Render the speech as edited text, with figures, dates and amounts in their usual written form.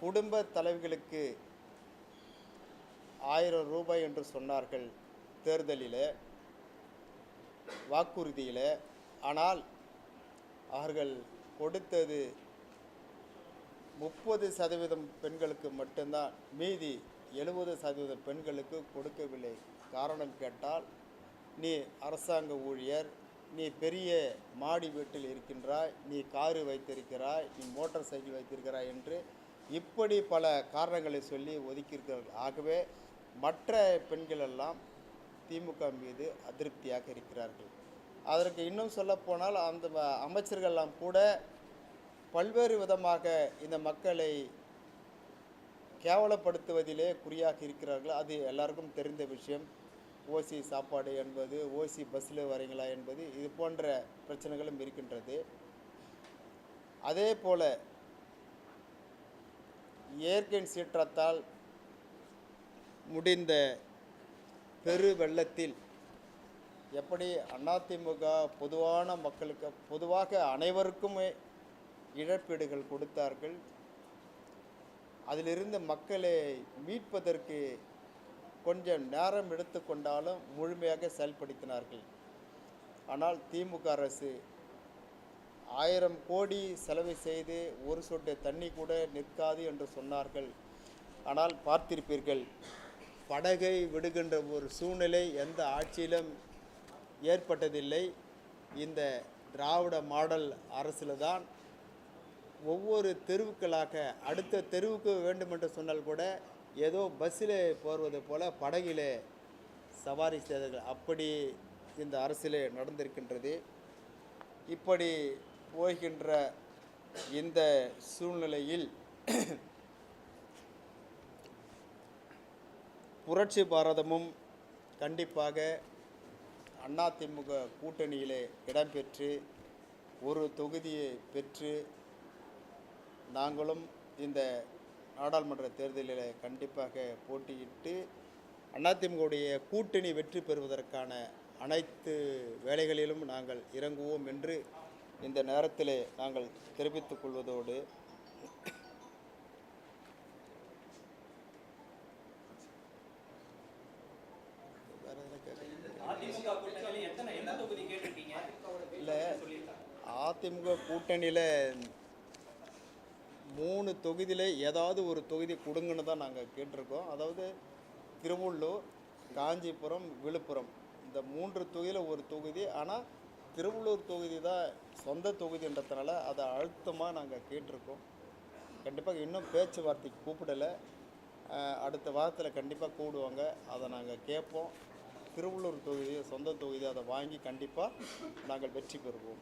குடும்ப தலைவிகளுக்கு 1000 ரூபாய் என்று சொன்னார்கள் தேர்தலிலே, வாக்குறுதியிலே. ஆனால் அவர்கள் கொடுத்தது 30% பெண்களுக்கு மட்டும்தான், மீதி 70% பெண்களுக்கு கொடுக்கவில்லை. காரணம் கேட்டால், நீ அரசாங்க ஊழியர், நீ பெரிய மாடி வீட்டில் இருக்கின்றாய், நீ காரு வைத்திருக்கிறாய், நீ மோட்டார் சைக்கிள் வைத்திருக்கிறாய் என்று இப்படி பல காரணங்களை சொல்லி ஒதுக்கியிருக்கிறார்கள். ஆகவே மற்ற பெண்களெல்லாம் திமுக மீது அதிருப்தியாக இருக்கிறார்கள். அதற்கு இன்னும் சொல்லப்போனால் அந்த அமைச்சர்களெல்லாம் கூட பல்வேறு விதமாக இந்த மக்களை கேவலப்படுத்துவதிலே குறியாக இருக்கிறார்கள். அது எல்லாருக்கும் தெரிந்த விஷயம். ஓசி சாப்பாடு என்பது, ஓசி பஸ்ஸில் வரீங்களா என்பது, இது போன்ற பிரச்சனைகளும் இருக்கின்றது. அதே போல இயற்கை சீற்றத்தால் முடிந்த பெரு வெள்ளத்தில் எப்படி அதிமுக பொதுவான மக்களுக்கு, பொதுவாக அனைவருக்குமே இழப்பீடுகள் கொடுத்தார்கள். அதிலிருந்து மக்களை மீட்பதற்கு கொஞ்சம் நேரம் எடுத்துக்கொண்டாலும் முழுமையாக செயல்படுத்தினார்கள். ஆனால் திமுக அரசு 1000 கோடி செலவு செய்து ஒரு சொட்டு தண்ணி கூட நிற்காது என்று சொன்னார்கள். ஆனால் பார்த்திருப்பீர்கள், படகை விடுகின்ற ஒரு சூழ்நிலை எந்த ஆட்சியிலும் ஏற்பட்டதில்லை. இந்த திராவிட மாடல் அரசில் தான் ஒவ்வொரு தெருவுக்களாக, அடுத்த தெருவுக்கு வேண்டுமென்று சொன்னால் கூட ஏதோ பஸ்ஸில் போவது போல படகிலே சவாரி செய்தார்கள். அப்படி இந்த அரசிலே நடந்திருக்கின்றது. இப்படி போகின்ற இந்த சூழ்நிலையில் புரட்சி பாரதமும் கண்டிப்பாக அதிமுக கூட்டணியிலே இடம்பெற்று ஒரு தொகுதியை பெற்று நாங்களும் இந்த நாடாளுமன்ற தேர்தலில் கண்டிப்பாக போட்டியிட்டு அதிமுகவுடைய கூட்டணி வெற்றி பெறுவதற்கான அனைத்து வேலைகளிலும் நாங்கள் இறங்குவோம் என்று இந்த நேரத்தில் நாங்கள் தெரிவித்துக் கொள்வதோடு, இல்லை, அதிமுக கூட்டணியில் 3 தொகுதியில் ஏதாவது ஒரு தொகுதி கொடுங்கன்னு தான் நாங்கள் கேட்டிருக்கோம். அதாவது திருவள்ளூர், காஞ்சிபுரம், விழுப்புரம், இந்த 3 தொகுதியில் ஒரு தொகுதி. ஆனால் திருவள்ளூர் தொகுதி தான் சொந்த தொகுதின்றதுனால அதை அழுத்தமாக நாங்கள் கேட்டிருக்கோம். கண்டிப்பாக இன்னும் பேச்சுவார்த்தைக்கு கூப்பிடலை. அடுத்த வாரத்தில் கண்டிப்பாக கூப்பிடுவாங்க. அதை நாங்கள் கேட்போம். திருவள்ளூர் தொகுதி சொந்த தொகுதி, அதை வாங்கி கண்டிப்பாக நாங்கள் வெற்றி பெறுவோம்.